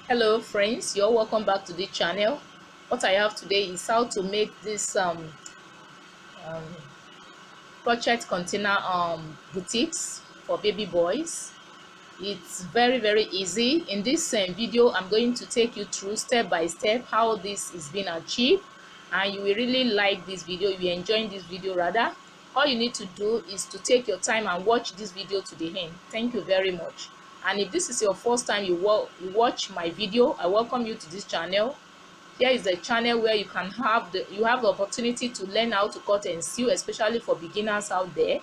Hello friends, you're welcome back to the channel. What I have today is how to make this um, crochet container boutiques for baby boys. It's very easy. In this video I'm going to take you through step by step how this is being achieved, and you will really like this video. You will enjoy this video rather. All you need to do is to take your time and watch this video to the end. Thank you very much. And if this is your first time you watch my video, I welcome you to this channel. Here is the channel where you have the opportunity to learn how to cut and sew, especially for beginners out there,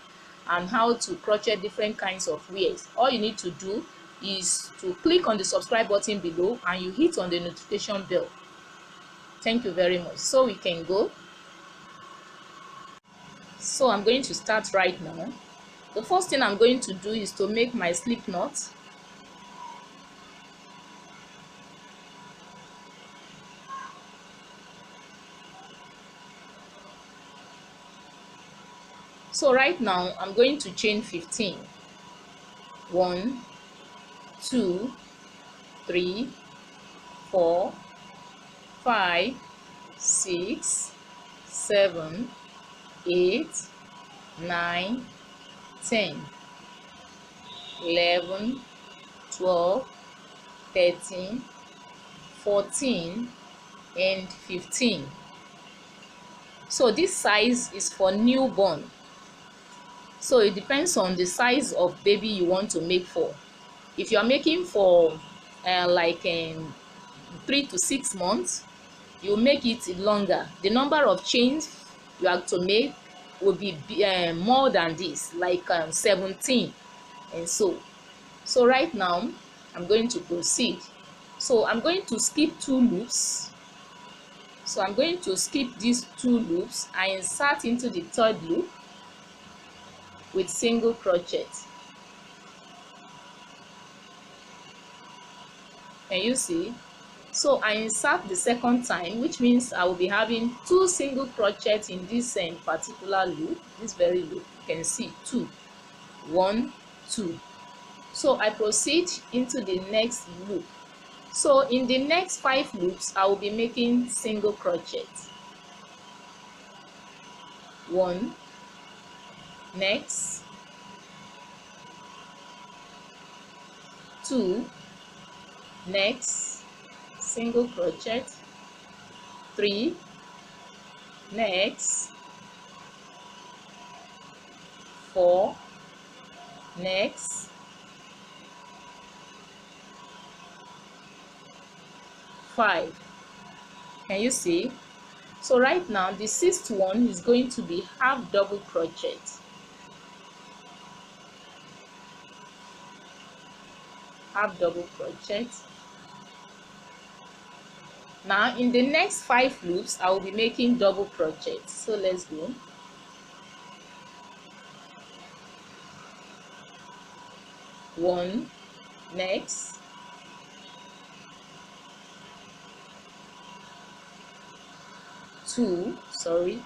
and how to crochet different kinds of wares. All you need to do is to click on the subscribe button below and you hit on the notification bell. Thank you very much. So we can go. So I'm going to start right now. The first thing I'm going to do is to make my slip knot. So right now I'm going to chain 15. 1, 2, 3, 4, 5, 6, 7, 8, 9, 10, 11, 12, 13, 14, and 15. So this size is for newborn. So it depends on the size of baby you want to make for. If you are making for 3 to 6 months, you make it longer. The number of chains you have to make will be more than this, like 17 and so. So right now I'm going to proceed. So I'm going to skip 2 loops. So I'm going to skip these 2 loops and insert into the 3rd loop with single crochet. Can you see? So I insert the 2nd time, which means I will be having 2 single crochet in this particular loop, this very loop. You can see 2, 1, 2. So I proceed into the next loop. So in the next 5 loops I will be making single crochet. 1, next, 2, next, single crochet, 3, next, 4, next, 5. Can you see? So right now the 6th one is going to be half double crochet. Half double crochet. Now in the next 5 loops I will be making double crochet. So let's go. 1, next, 2, sorry,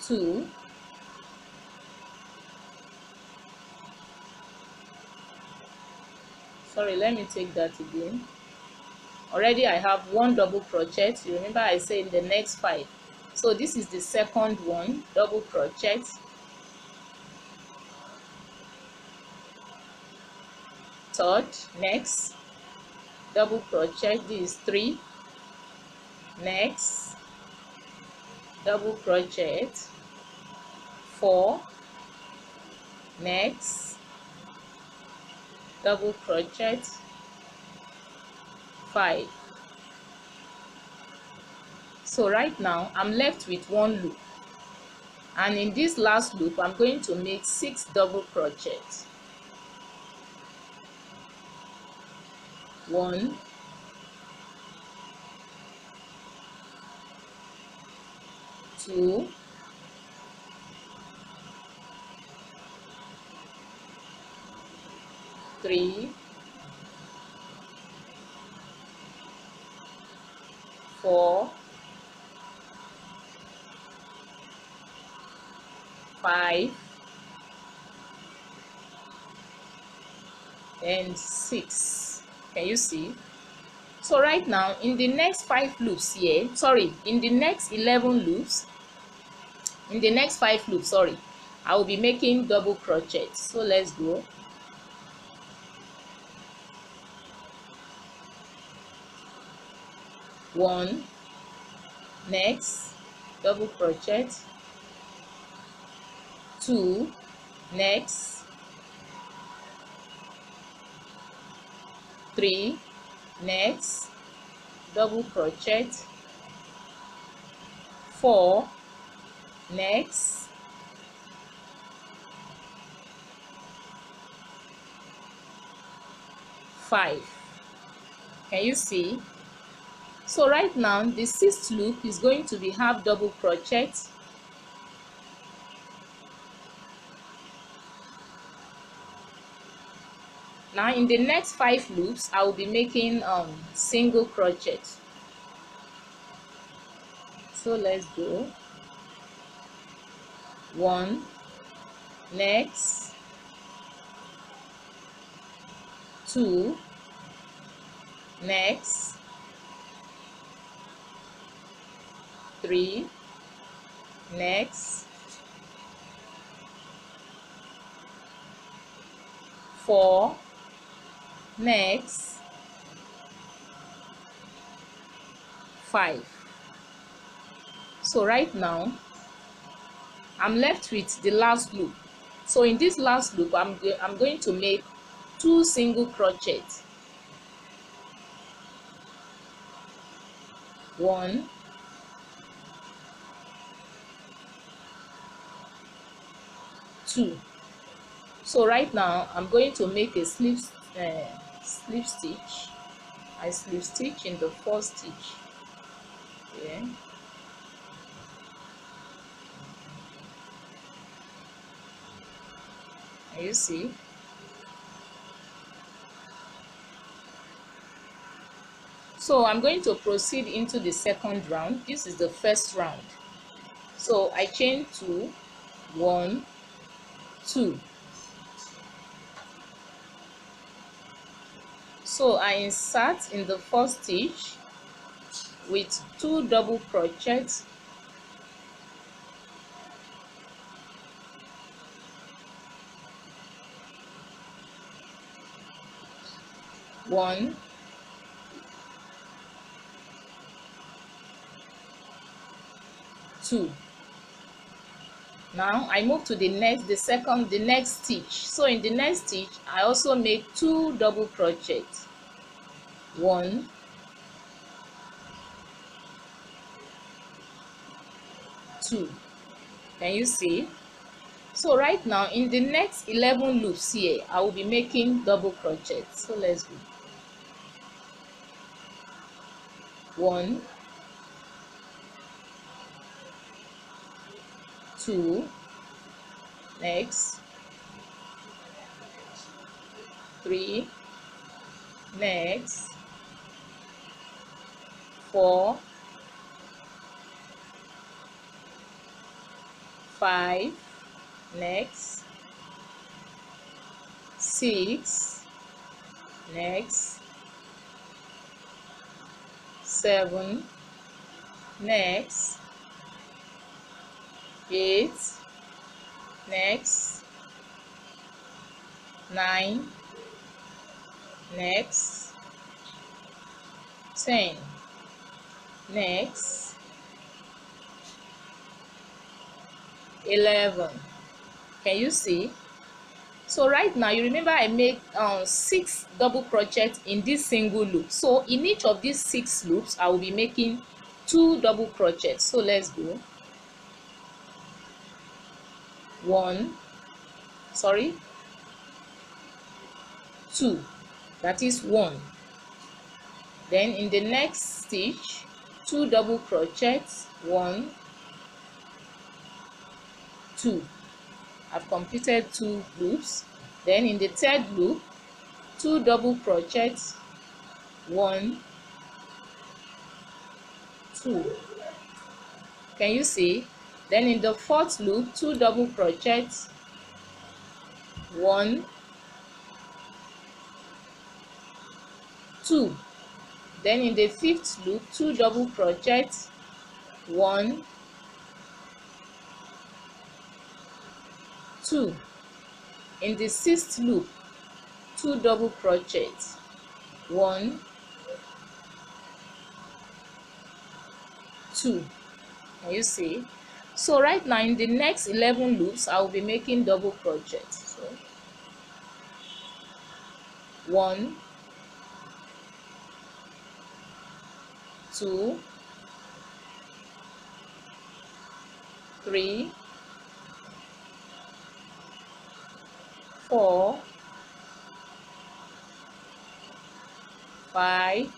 2, sorry, let me take that again. Already I have 1 double crochet. You remember I said in the next 5. So this is the 2nd one, double crochet. 3rd, next, double crochet. This is 3, next, double crochet, 4, next, double crochet, 5. So right now I'm left with 1 loop, and in this last loop I'm going to make 6 double crochet. 1, 2, 3, 4, 5 and 6. Can you see? So right now in the next 5 loops here, sorry, in the next 11 loops, in the next 5 loops, sorry, I will be making double crochet. So let's go. One, next double crochet, 2, next, 3, next double crochet, 4, next, 5. Can you see? So right now the 6th loop is going to be half double crochet. Now in the next 5 loops I will be making single crochet. So let's go. 1, next, 2, next, 3, next, 4, next, 5. So right now I'm left with the last loop. So in this last loop I'm going to make 2 single crochet. 1, 2. So right now I'm going to make a slip stitch. I slip stitch in the first stitch. Okay. Can you see? So I'm going to proceed into the second round. This is the first round. So I chain 2, 1, 2. So I insert in the first stitch with 2 double crochets, 1, 2. Now I move to the next stitch. So in the next stitch I also make 2 double crochets, 1, 2. Can you see? So right now in the next 11 loops here I will be making double crochet. So let's go. 1, 2, next, 3, next, 4, 5, next, 6, next, 7, next, 8, next, 9, next, 10, next, 11. Can you see? So right now you remember I made 6 double crochets in this single loop. So in each of these 6 loops I will be making 2 double crochets. So let's go. 2, that is 1. Then in the next stitch 2 double crochets, 1, 2. I've completed 2 loops. Then in the third loop 2 double crochets, 1, 2. Can you see? Then in the fourth loop, 2 double crochets, 1, 2. Then in the fifth loop, 2 double crochets, 1, 2. In the sixth loop, 2 double crochets, 1, 2. Can you see? So right now in the next 11 loops, I will be making double crochets. So 1, 2, 3, 4, 5,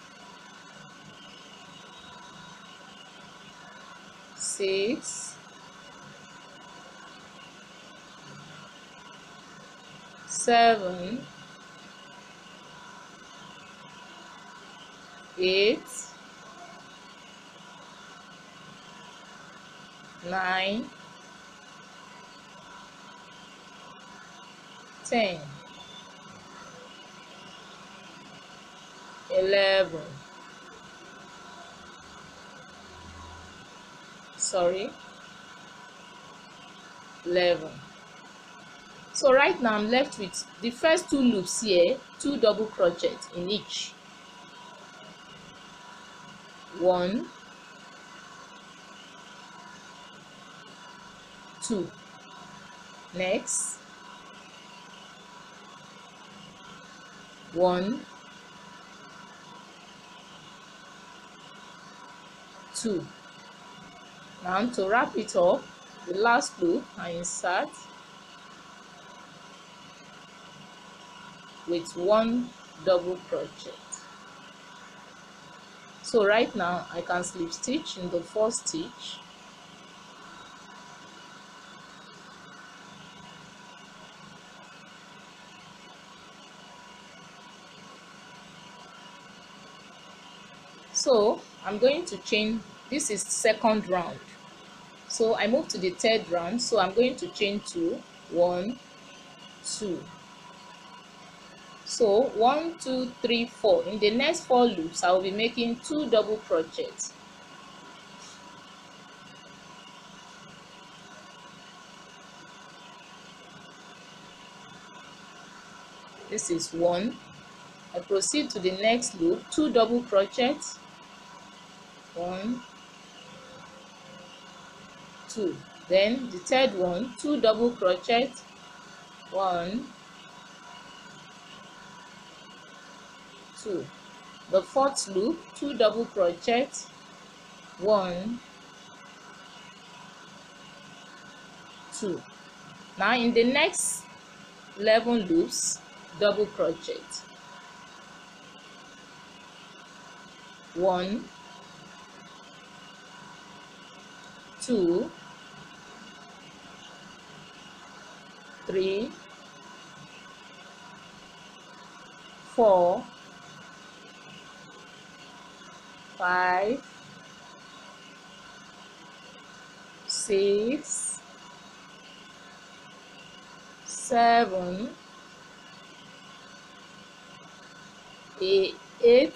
6, 7, 8, 9, 10, 11. Sorry, 11. So right now I'm left with the first 2 loops here, 2 double crochets in each. 1, 2. Next, 1, 2. Now to wrap it up, the last loop I insert with 1 double crochet. So right now I can slip stitch in the first stitch, so I'm going to chain. This is second round, so I move to the third round, so I'm going to chain 2, 1, 2. So 1, 2, 3, 4. In the next 4 loops I will be making 2 double crochets. This is 1. I proceed to the next loop, 2 double crochets, 1, 2. Then the third one, 2 double crochets, 1, 2. The fourth loop, 2 double crochets, 1, 2. Now in the next 11 loops, double crochet, 1, 2, 3, 4, 5, 6, 7, 8,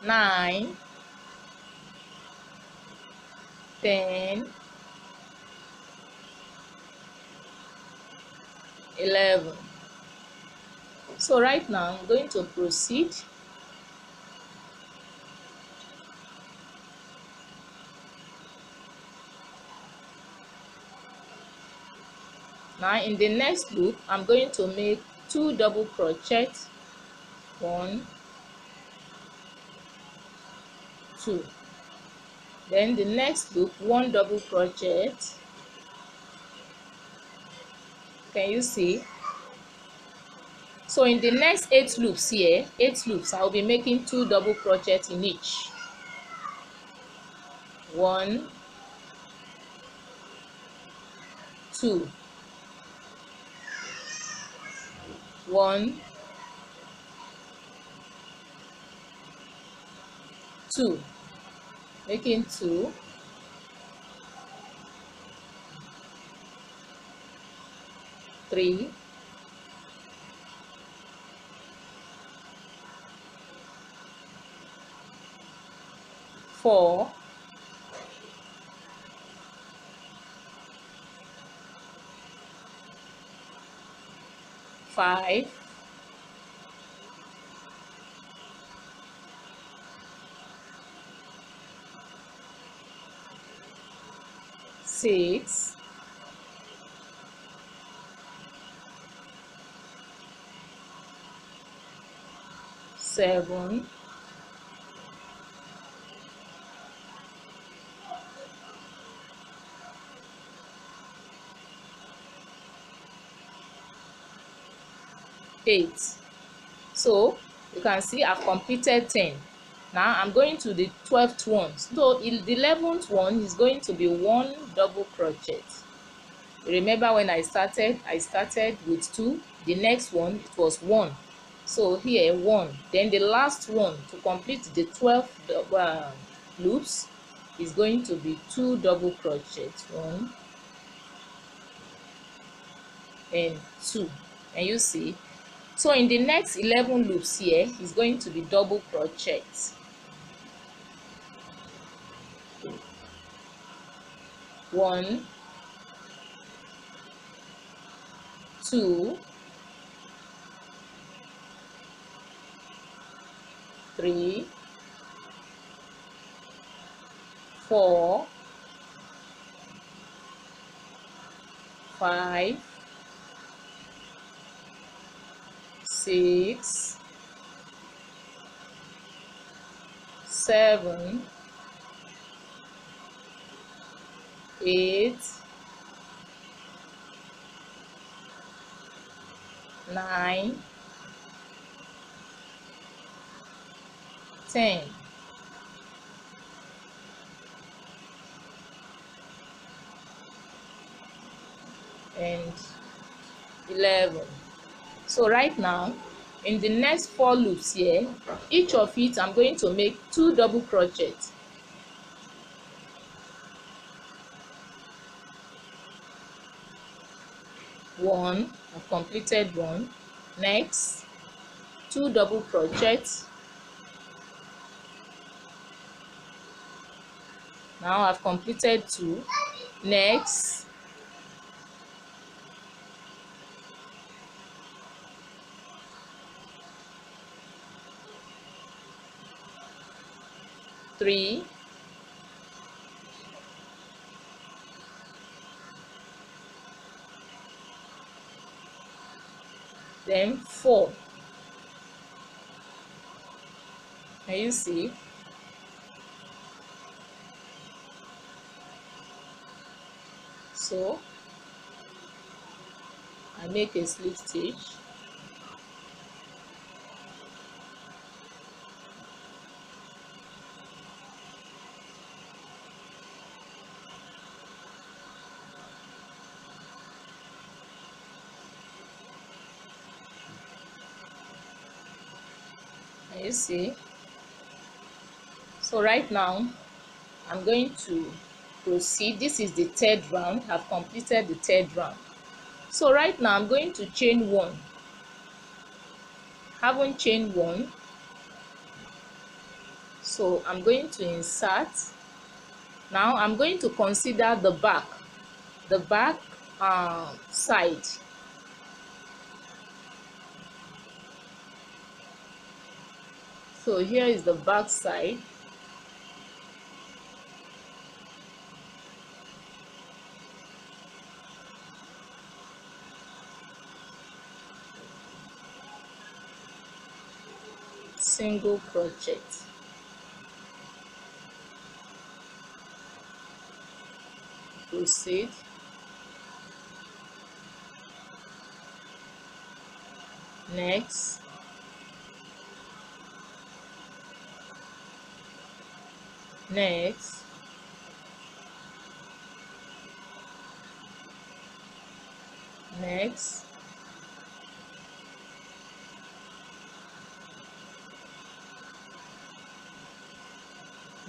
9, 10, 11. So right now I'm going to proceed now. In the next loop I'm going to make 2 double crochets, 1, 2. Then the next loop, 1 double crochet. Can you see? So in the next 8 loops here, 8 loops, I'll be making 2 double crochets in each. 1, 2, 1, 2, making 2, 3, 4, 5, 6, 7, 8. So you can see I've completed 10. Now I'm going to the 12th one. So the 11th one is going to be 1 double crochet. Remember when I started with 2. The next one it was 1. So here 1. Then the last one to complete the 12 loops is going to be 2 double crochet. 1 and 2. And you see, so in the next 11 loops here is going to be double crochet. 1, 2, 3, 4, 5, 6, 7, 8, 9, 10. And 11. So right now in the next 4 loops here, each of it I'm going to make 2 double crochet. 1, I've completed 1. Next 2 double crochet. Now I've completed 2. Next 3, 4. Can you see? So I make a slip stitch. Can you see? So right now I'm going to proceed. This is the 3rd round. I've completed the 3rd round. So right now I'm going to chain 1. Haven't chained 1, so I'm going to insert. Now I'm going to consider the back side. So here is the back side. Single crochet. Proceed. Next. Next. Next.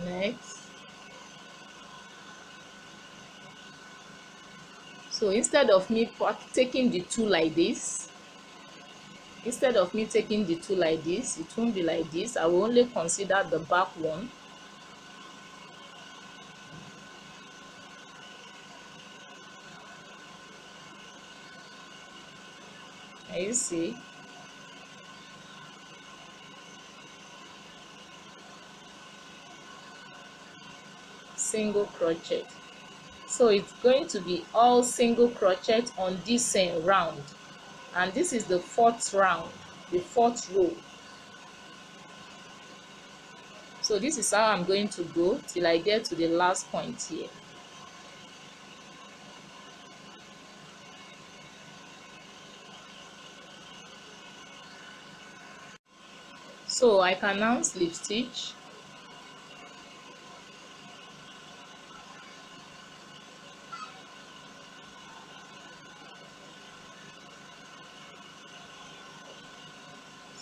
Next. So instead of me taking the two like this, it won't be like this. I will only consider the back one. Can you see? Single crochet. So it's going to be all single crochet on this round, and this is the fourth round, the fourth row. So this is how I'm going to go till I get to the last point here. So I can now slip stitch.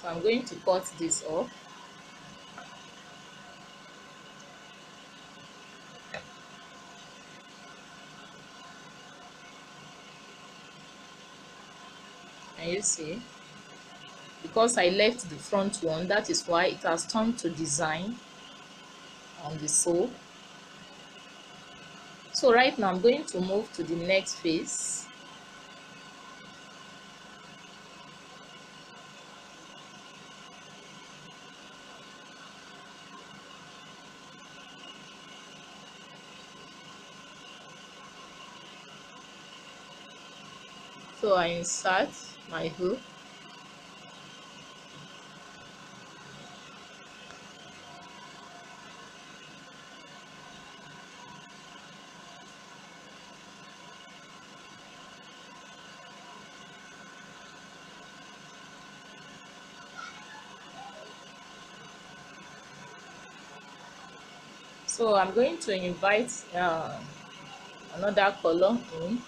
So I'm going to cut this off. Can you see? Because I left the front one, that is why it has turned to design on the sew. So right now I'm going to move to the next phase. So I insert my hook. So I'm going to invite another color in.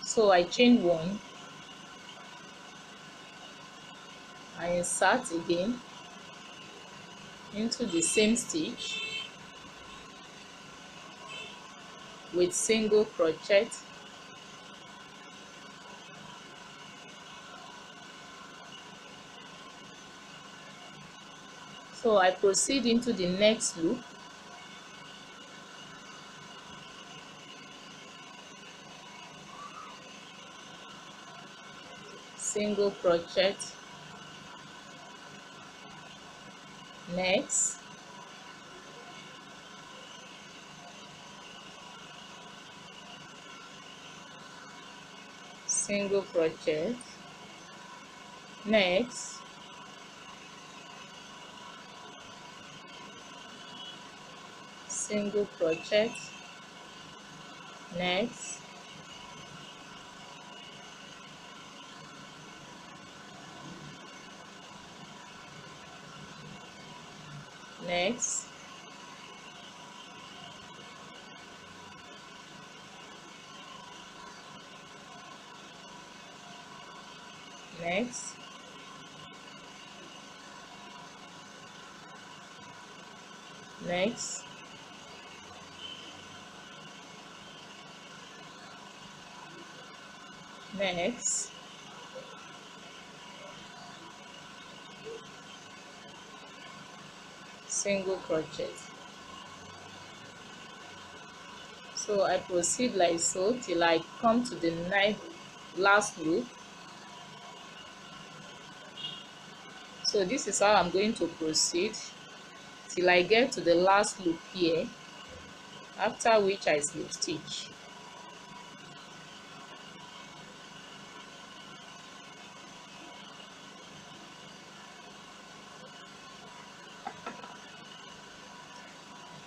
So I chain one, I insert again into the same stitch with single crochet. So I proceed into the next loop. Single crochet, next, single crochet, next, single crochet, next, next, next, next, next, single crochet. So I proceed like so till I come to the last loop. So this is how I'm going to proceed till I get to the last loop here, after which I slip stitch.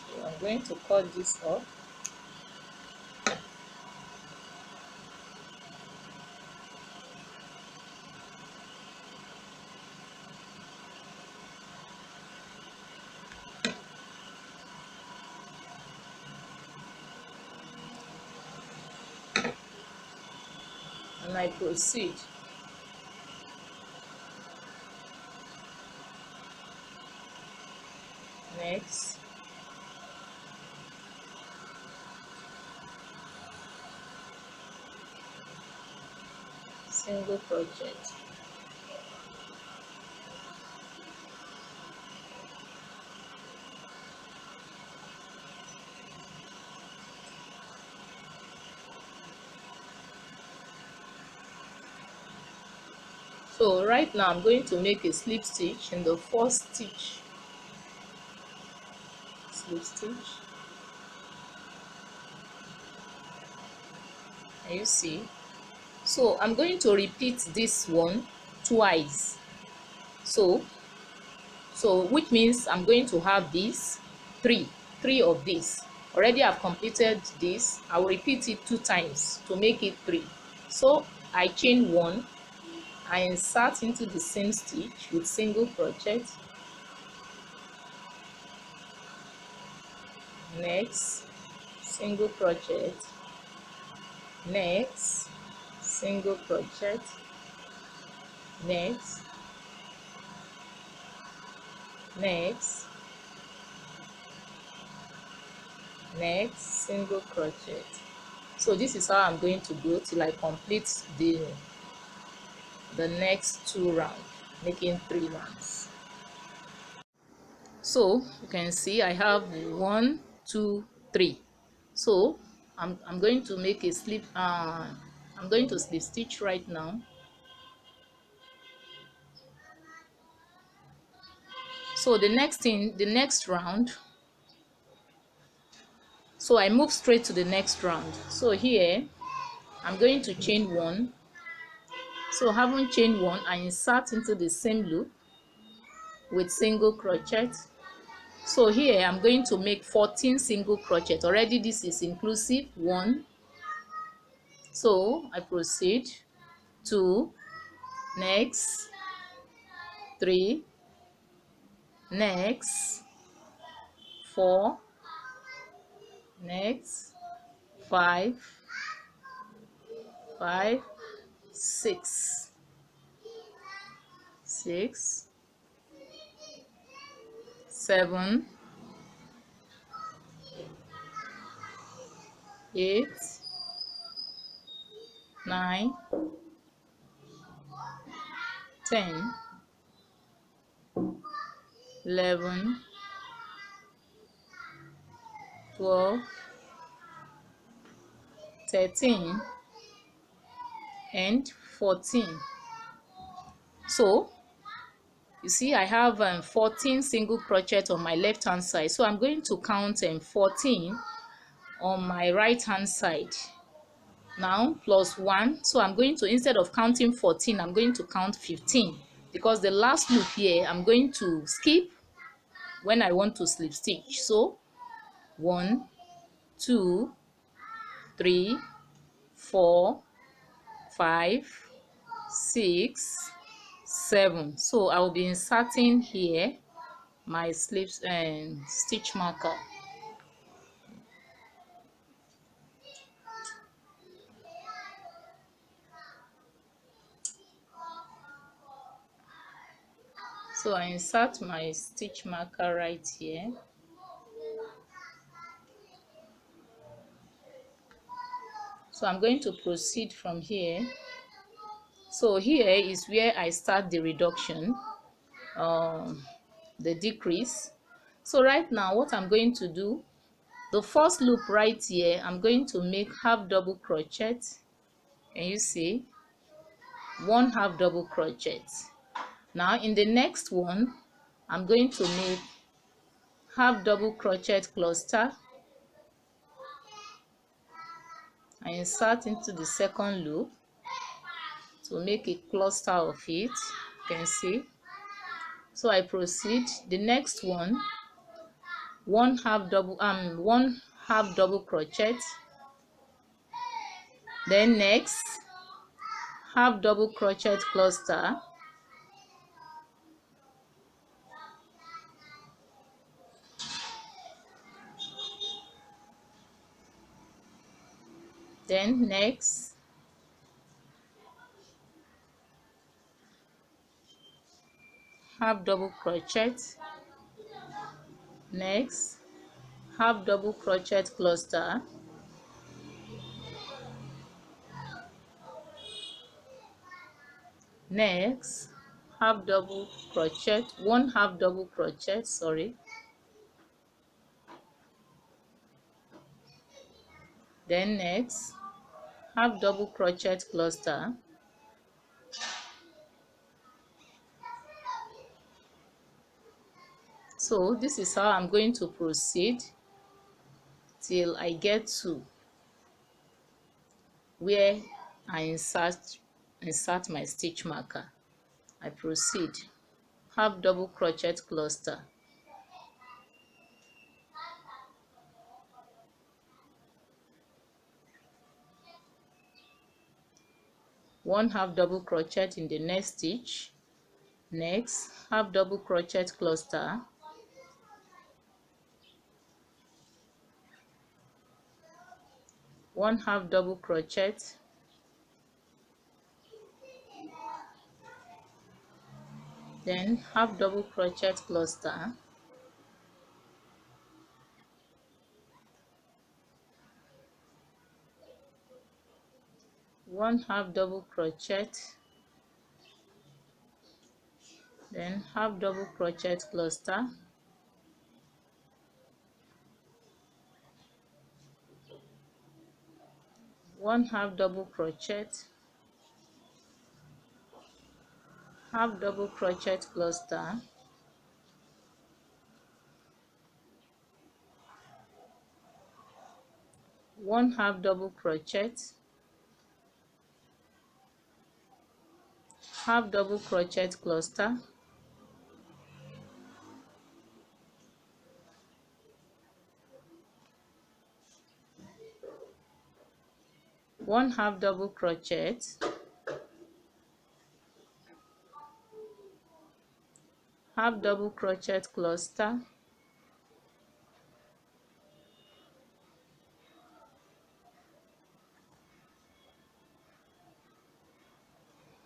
So I'm going to cut this off. And I proceed. Next, single crochet. So right now I'm going to make a slip stitch in the first stitch. Slip stitch. Can you see? So I'm going to repeat this one twice. So which means I'm going to have this three of this. Already I've completed this. I will repeat it 2 times to make it 3. So I chain 1, I insert into the same stitch with single crochet, next single crochet, next single crochet, next single crochet. So this is how I'm going to go till I complete the next 2 rounds, making 3 rounds. So you can see I have 1, 2, 3. So I'm going to make a slip. I'm going to slip stitch right now. So the next round. So I move straight to the next round. So here I'm going to chain 1. So having chained 1, I insert into the same loop with single crochet. So here I'm going to make 14 single crochet. Already this is inclusive 1. So I proceed 2, next 3, next 4, next 5, 6, 7, 8, 9, 10, 11, 12, 13, and 14. So you see I have 14 single crochet on my left hand side. So I'm going to count 14 on my right hand side. Now plus 1. So I'm going to, instead of counting 14, I'm going to count 15, because the last loop here I'm going to skip when I want to slip stitch. So 1, 2, 3, 4, 5, 6, 7. So I will be inserting here my slips and stitch marker. So I insert my stitch marker right here. So I'm going to proceed from here. So here is where I start the reduction, the decrease. So right now what I'm going to do, the first loop right here, I'm going to make half double crochet. Can you see? 1 half double crochet. Now in the next one, I'm going to make half double crochet cluster. I insert into the second loop to make a cluster of it. You can see. So I proceed. The next one, 1 half double crochet. Then next, half double crochet cluster. Then next, half double crochet. Next, half double crochet cluster. Next, half double crochet, one half double crochet, sorry. Then next, half double crochet cluster. So this is how I'm going to proceed till I get to where I insert my stitch marker. I proceed, half double crochet cluster, one half double crochet in the next stitch. Next, half double crochet cluster, one half double crochet, then half double crochet cluster, one half double crochet, then half double crochet cluster, one half double crochet, half double crochet cluster, one half double crochet, half double crochet cluster, one half double crochet, half double crochet cluster,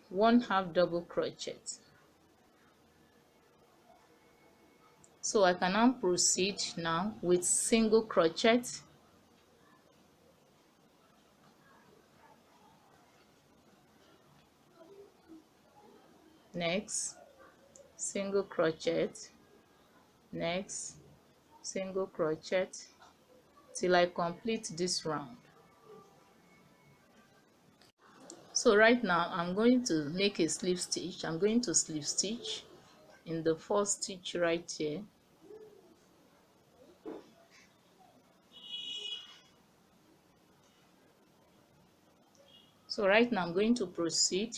one half double crochet. So I can now proceed now with single crochet. Next, single crochet, next, single crochet till I complete this round. So right now I'm going to make a slip stitch. I'm going to slip stitch in the first stitch right here. So right now I'm going to proceed.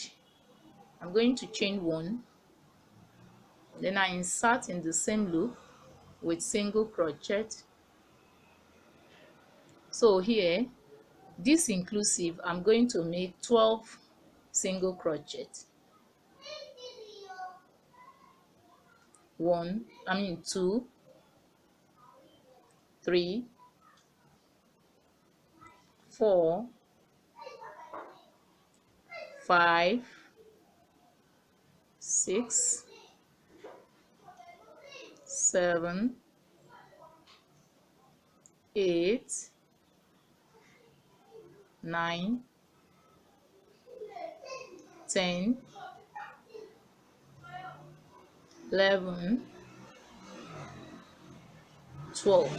I'm going to chain one, then I insert in the same loop with single crochet. So here, this inclusive, I'm going to make 12 single crochet. Two, 3, 4, 5, 6, 7, 8, 9, 10, 11, 12.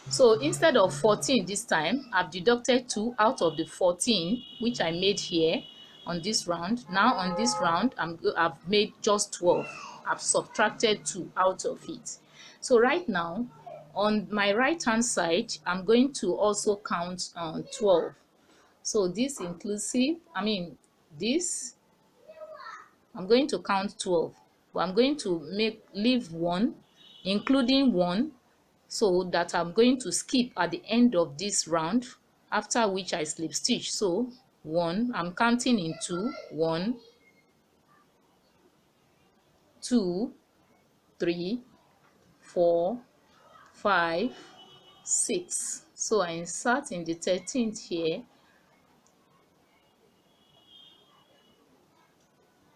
So instead of 14 this time, I've deducted 2 out of the 14 which I made here on this round. Now on this round, I've made just 12. I've subtracted 2 out of it. So right now, on my right hand side, I'm going to also count 12. So this inclusive, this, I'm going to count 12. But I'm going to leave 1, including 1, so that I'm going to skip at the end of this round, after which I slip stitch. So 1, I'm counting in 2, 1, 2, 3, 4, 5, 6. So I insert in the 13th here.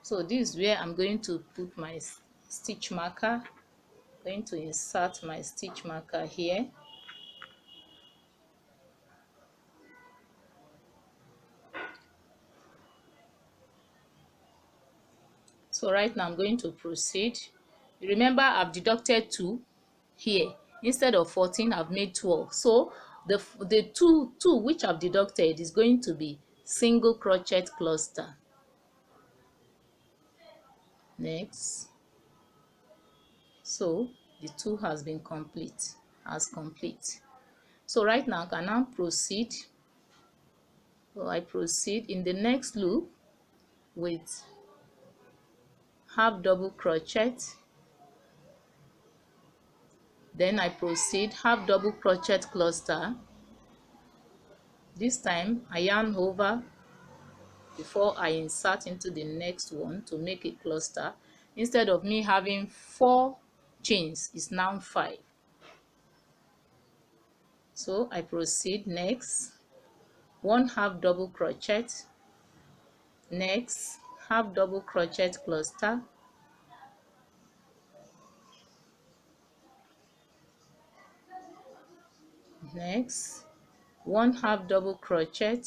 So this is where I'm going to put my stitch marker. I'm going to insert my stitch marker here. So right now I'm going to proceed. Remember, I've deducted 2 here. Instead of 14, I've made 12. So the two which I've deducted is going to be single crochet cluster. Next. So the 2 has been complete, So right now I can now proceed. So I proceed in the next loop with half double crochet, then I proceed half double crochet cluster. This time I yarn over before I insert into the next one to make a cluster. Instead of me having 4 chains, it's now 5. So I proceed. Next, 1 half double crochet, next half double crochet cluster, next 1 half double crochet,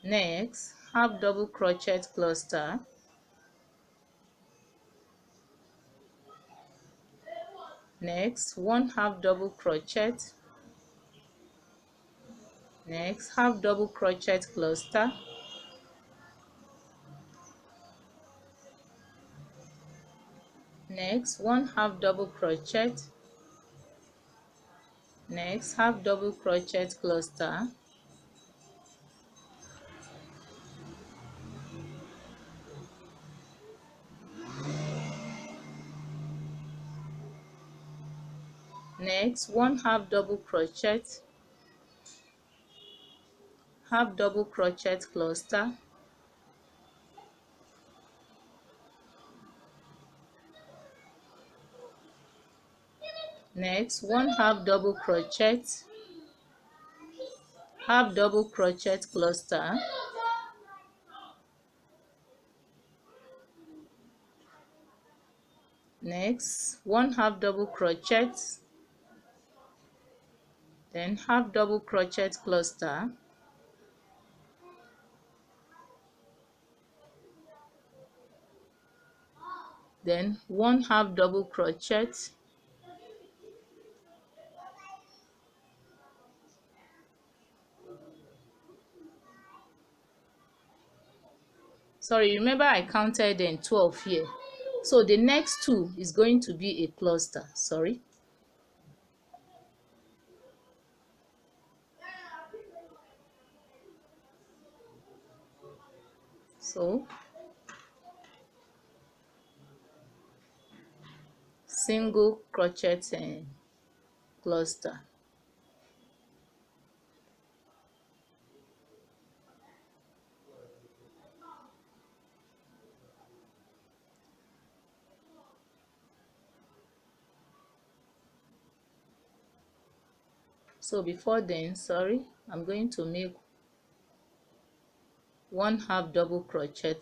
next half double crochet cluster, next 1 half double crochet, next half double crochet cluster, next 1 half double crochet, next half double crochet cluster, next 1 half double crochet, half double crochet cluster, next 1 half double crochet, half double crochet cluster, next 1 half double crochet, then half double crochet cluster, then 1 half double crochet, sorry, remember I counted in 12 here, so the next 2 is going to be a cluster. Sorry, so single crochet and cluster. So before then, sorry, I'm going to make 1 half double crochet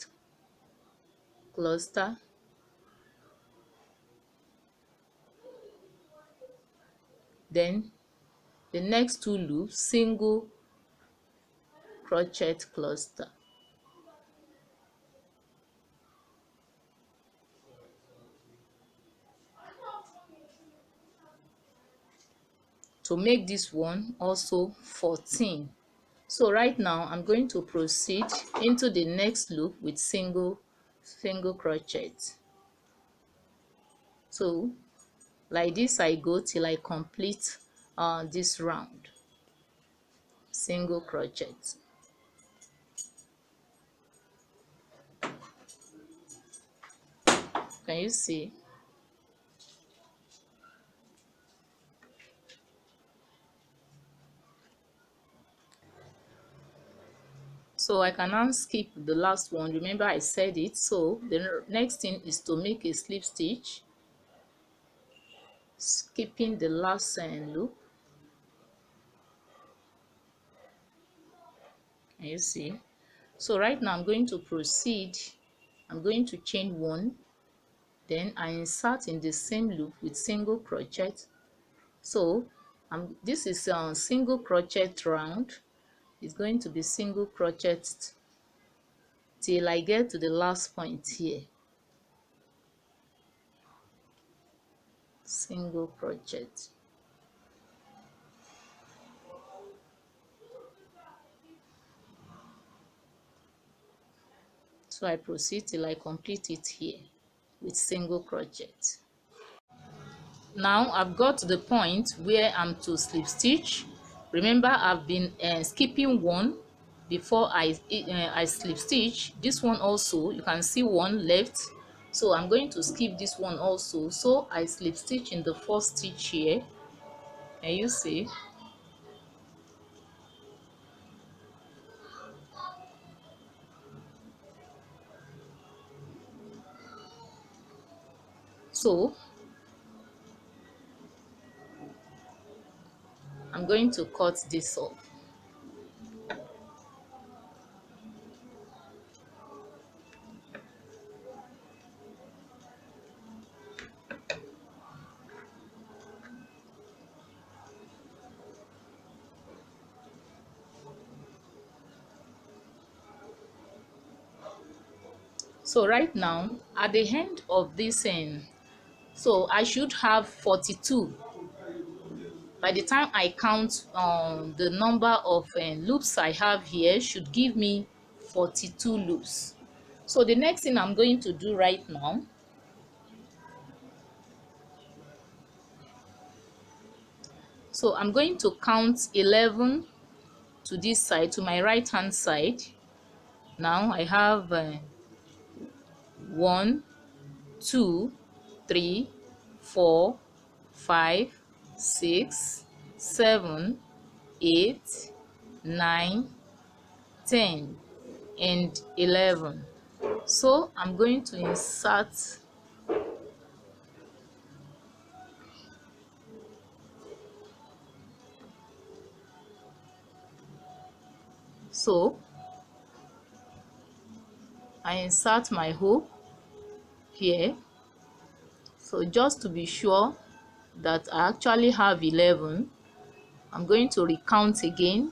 cluster, then the next 2 loops single crochet cluster. To make this one also 14. So right now I'm going to proceed into the next loop with single crochet. So like this I go till I complete this round. Single crochet. Can you see? So I can now skip the last one. Remember I said it. So the next thing is to make a slip stitch, skipping the last loop. Can you see? So right now I'm going to proceed. I'm going to chain 1, then I insert in the same loop with single crochet. So this is a single crochet round. It's going to be single crochet till I get to the last point here. single crochet. So I proceed till I complete it here with single crochet. Now I've got to the point where I'm to slip stitch. Remember, I've been skipping one before I slip stitch. This one also, you can see one left, so I'm going to skip this one also. So I slip stitch in the first stitch here, and you see, so I'm going to cut this off. So right now at the end of this end, so I should have 42. By the time I count the number of loops I have here should give me 42 loops. So the next thing I'm going to do right now, so I'm going to count 11 to this side, to my right hand side. Now I have 1, 2, 3, 4, 5, 6, 7, 8, 9, 10, and 11. So I'm going to insert so I insert my hook here. So just to be sure that I actually have 11, I'm going to recount again.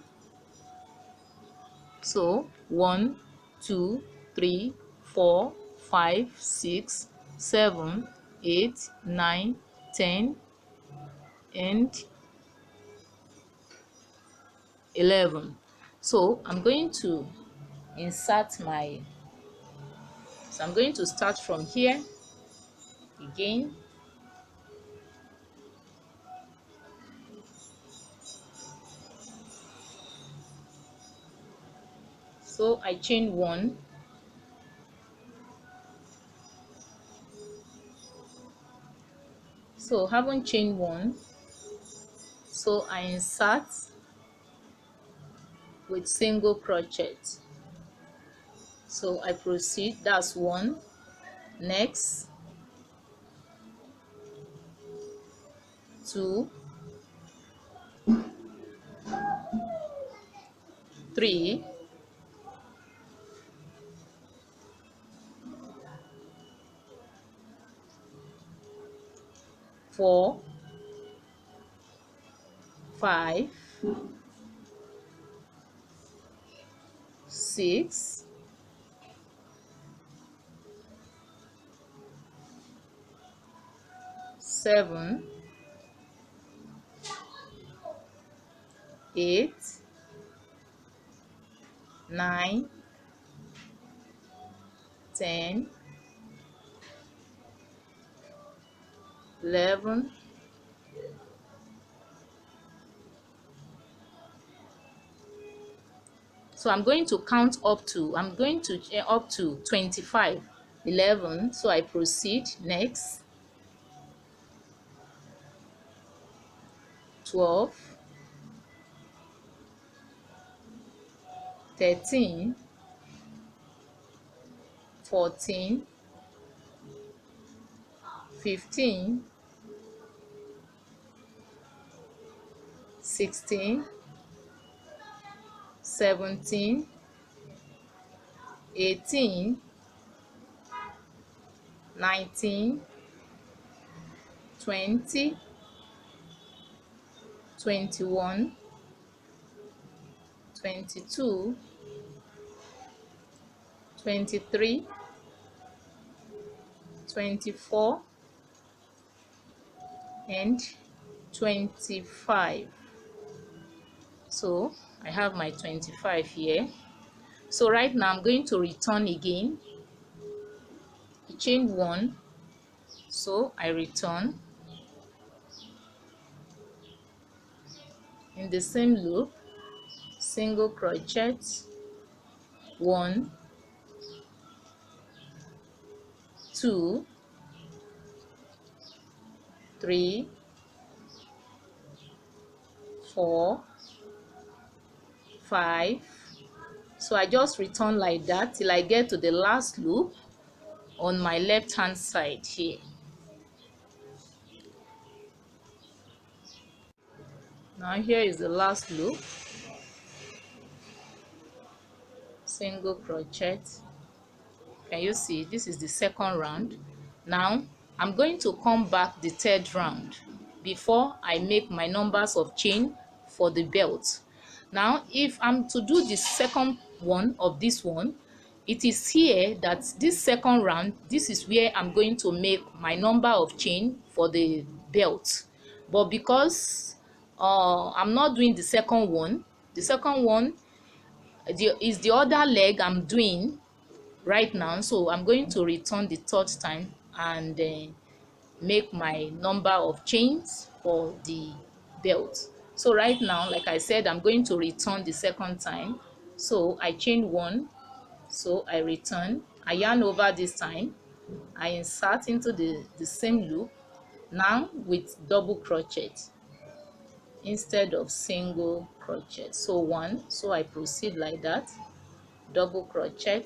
So 1, 2, 3, 4, 5, 6, 7, 8, 9, 10, and 11. So I'm going to insert my, so I'm going to start from here again. So I chain 1, so haven't chained 1, so I insert with single crochet. So I proceed, that's 1. Next 2, 3, 4, 5, 6, 7, 8, 9, 10, 11, so I'm going to count up to, I'm going to up to 25, 11. So I proceed. Next 12, 13, 14, 15, 16, 17, 18, 19, 20, 21, 22, 23, 24, and 25. So I have my 25 here. So right now I'm going to return again. Chain 1, so I return in the same loop, single crochet, 1, 2, 3, 4, 5. So I just return like that till I get to the last loop on my left hand side here. Now here is the last loop, single crochet. Can you see? This is the second round. Now I'm going to come back the third round before I make my numbers of chain for the belt. Now if I'm to do the second one of this one, it is here that this second round, this is where I'm going to make my number of chain for the belt. But because I'm not doing the second one, is the other leg I'm doing right now. So I'm going to return the third time and make my number of chains for the belt. So right now, like I said, I'm going to return the second time. So I chain 1, so I return, I yarn over this time, I insert into the same loop, now with double crochet instead of single crochet. So 1, so I proceed like that, double crochet,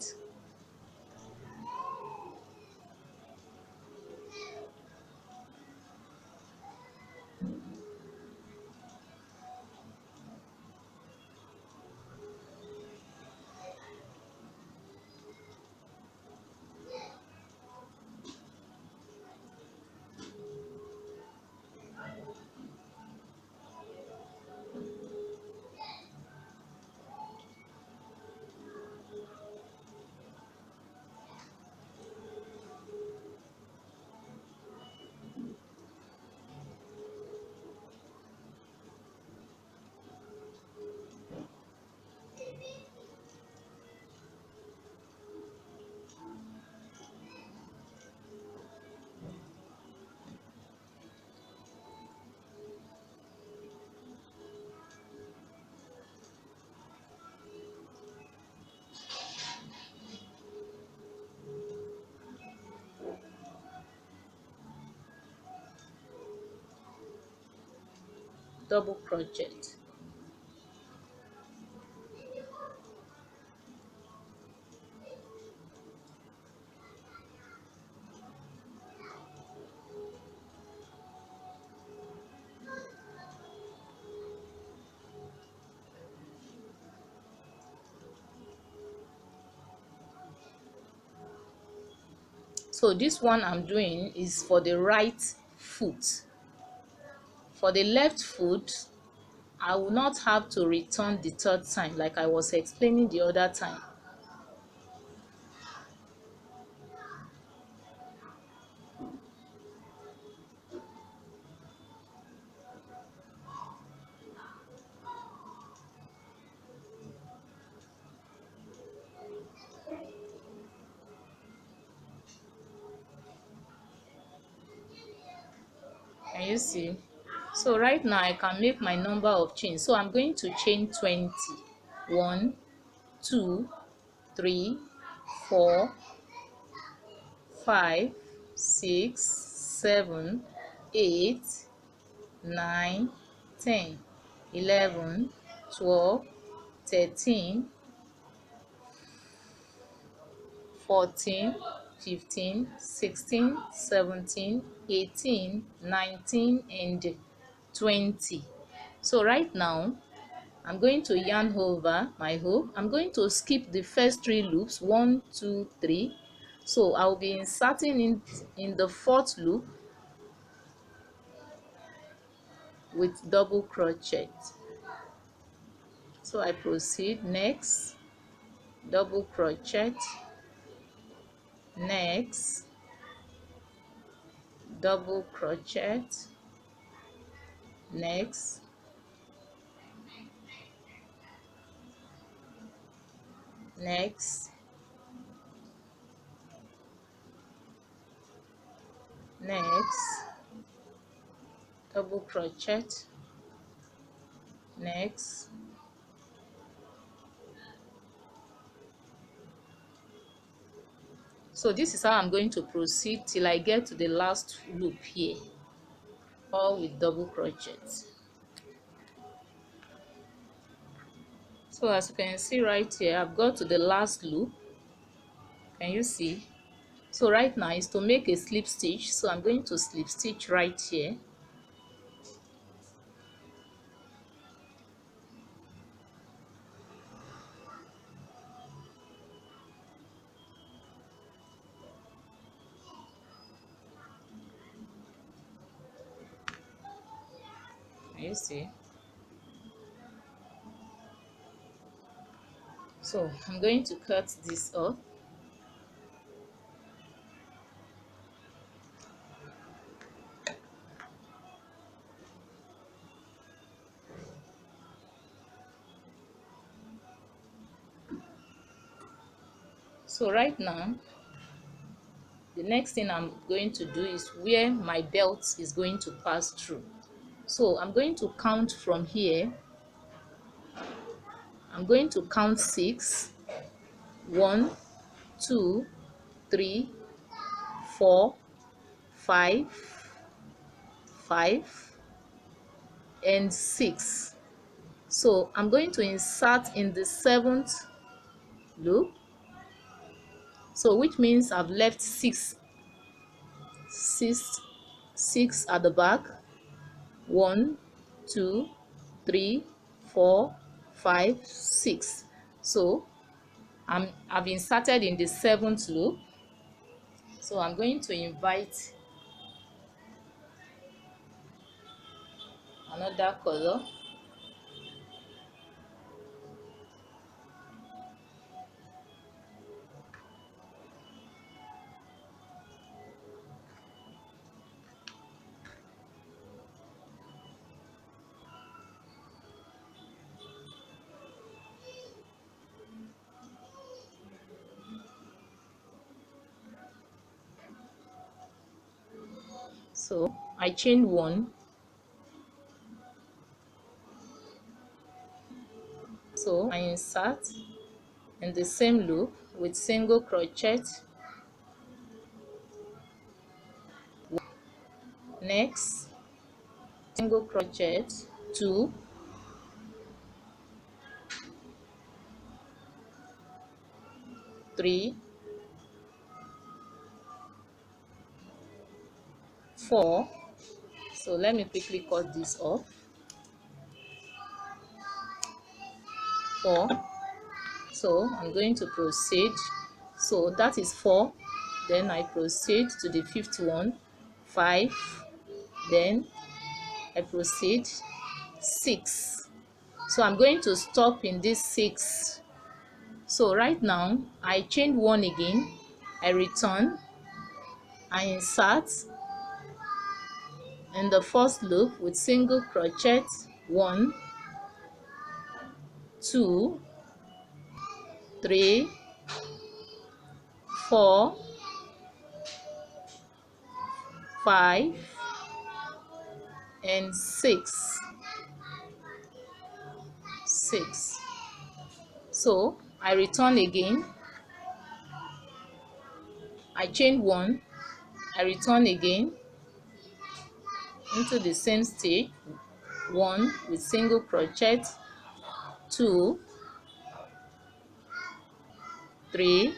double crochet. So this one I'm doing is for the right foot. For the left foot, I will not have to return the third time like I was explaining the other time. Can you see? So right now I can make my number of chains. So I'm going to chain 20. 1, 2, 3, 4, 5, 6, 7, 8, 9, 10, 11, 12, 13, 14, 15, 16, 17, 18, 19, and 20. So right now I'm going to yarn over my hook. I'm going to skip the first 3 loops, 1, 2, 3. So I'll be inserting in the 4th loop with double crochet. So I proceed, next double crochet, next double crochet, next, next, next, double crochet, next. So this is how I'm going to proceed till I get to the last loop here, all with double crochet. So as you can see right here, I've got to the last loop. Can you see? So right now is to make a slip stitch, so I'm going to slip stitch right here. Can you see? So I'm going to cut this off. So right now, the next thing I'm going to do is where my belt is going to pass through. So I'm going to count from here. I'm going to count 6. 1, 2, 3, 4, 5, 5, and 6. So I'm going to insert in the 7th loop. So which means I've left 6 at the back. 1, 2, 3, 4, 5, 6. So I've inserted in the 7th loop. So I'm going to invite another color. So I chain 1. So I insert in the same loop with single crochet. Next, single crochet, 2, 3, 4. So let me quickly cut this off. 4. So I'm going to proceed. So that is 4. Then I proceed to the 5th one. 5. Then I proceed 6. So I'm going to stop in this 6. So right now I chain 1 again. I return. I insert in the first loop with single crochet. 1, 2, 3, 4, 5, and 6. So I return again. I chain 1. I return again into the same stitch. 1 with single crochet. 2, 3,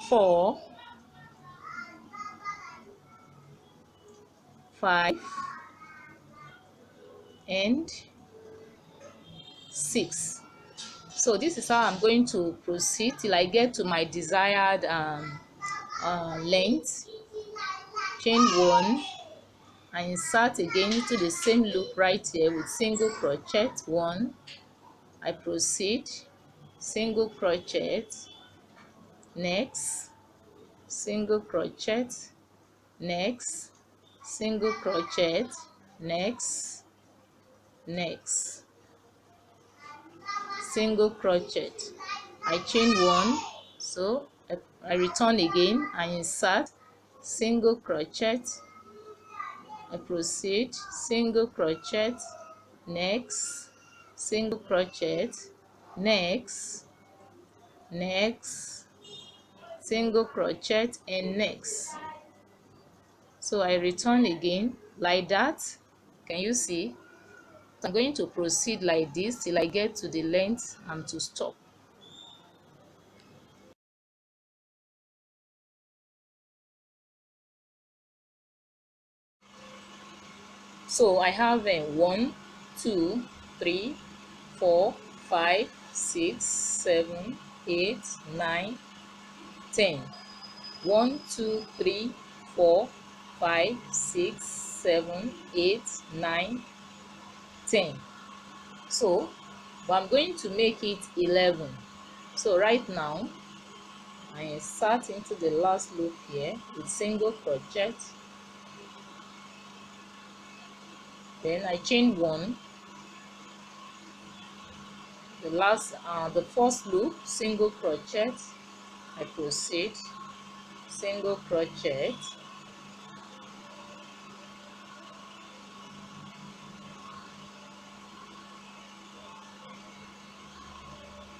4, 5, and 6. So this is how I'm going to proceed till I get to my desired length. Chain 1. I insert again into the same loop right here with single crochet. 1. I proceed, single crochet, next, single crochet, next, single crochet, next, next, single crochet. I chain one, so I return again, I insert, single crochet, I proceed, single crochet, next, single crochet, next, next, single crochet, and next. So I return again like that. Can you see? I'm going to proceed like this till I get to the length and to stop. So I have 1, 2, 3, 4, 5, 6, 7, 8, 9, 10. 1, 2, 3, 4, 5, 6, 7, 8, 9, 10. So but I'm going to make it 11. So right now I insert into the last loop here with single crochet, then I chain one, the first loop, single crochet, I proceed, single crochet,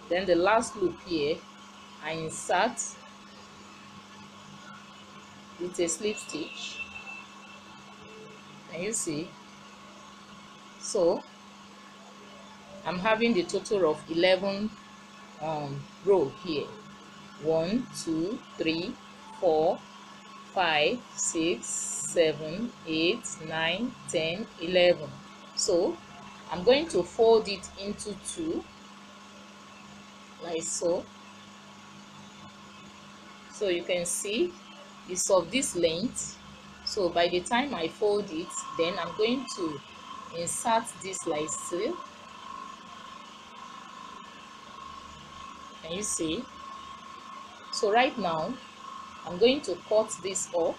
then the last loop here I insert with a slip stitch. Can you see? So I'm having the total of 11 row here. 1, 2, 3, 4, 5, 6, 7, 8, 9, 10, 11. So I'm going to fold it into two like so. So you can see it's of this length. So by the time I fold it, then I'm going to insert this like so. Can you see? So right now I'm going to cut this off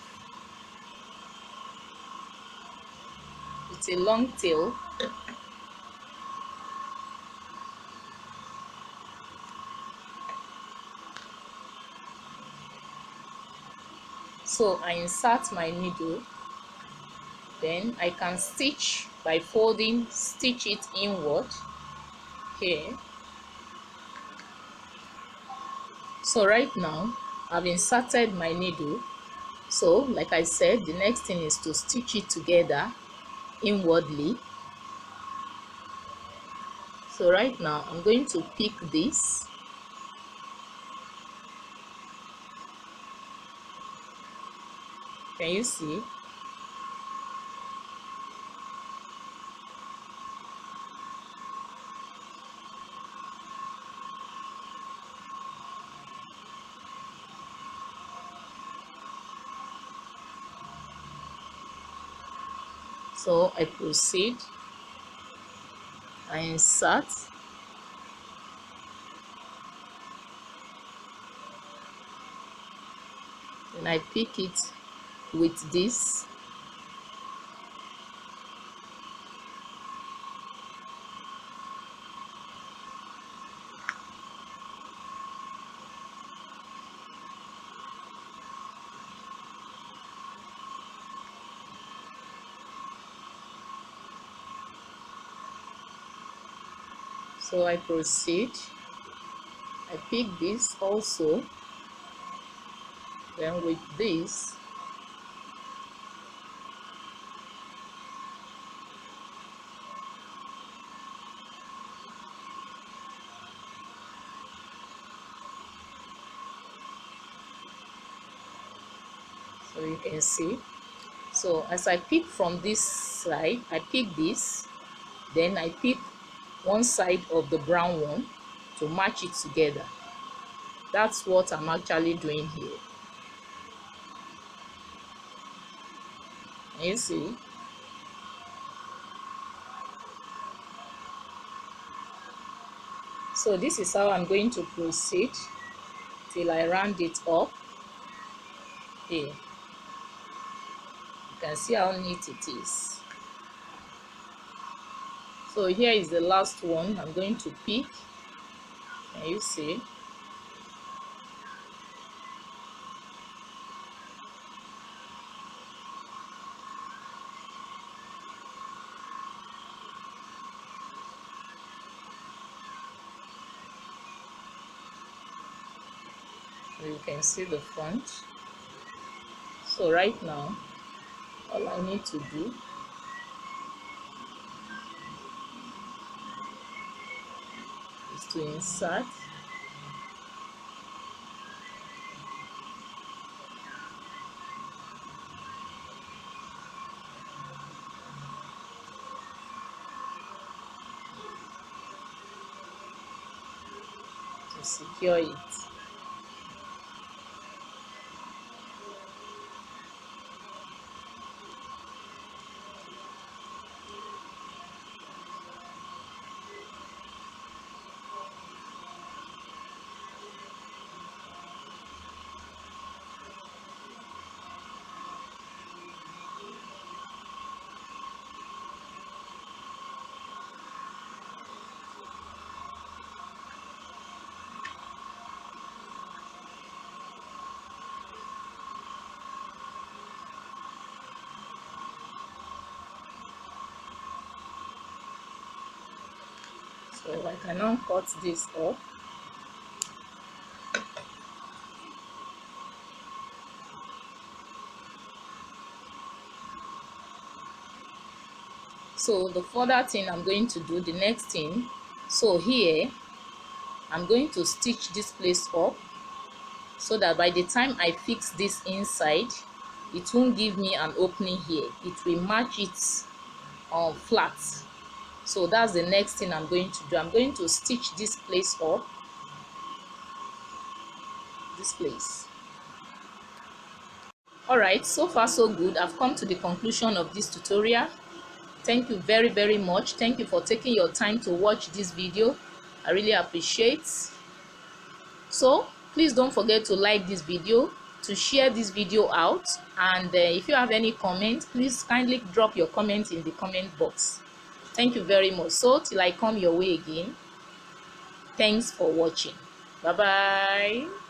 with a long tail. So I insert my needle, then I can stitch by folding, stitch it inward here. So right now I've inserted my needle. So like I said, the next thing is to stitch it together inwardly. So right now I'm going to pick this. Can you see? So I proceed, I insert, and I pick it with this. So I proceed, I pick this also, then with this so you can see. So as I pick from this side, I pick this, then I pick one side of the brown one to match it together. That's what I'm actually doing here. You see? So this is how I'm going to proceed till I round it up here. You can see how neat it is. So here is the last one I'm going to pick. Can you see? You can see the front. So right now, all I need to do is to insert to secure it. So I can now cut this off. So the further thing I'm going to do, the next thing, so here I'm going to stitch this place up so that by the time I fix this inside, it won't give me an opening here. It will match it flat. So that's the next thing I'm going to do. I'm going to stitch this place up, this place. All right, so far so good. I've come to the conclusion of this tutorial. Thank you very much. Thank you for taking your time to watch this video. I really appreciate. So please don't forget to like this video, to share this video out, and if you have any comments, please kindly drop your comment in the comment box. Thank you very much. So till I come your way again, thanks for watching. Bye bye.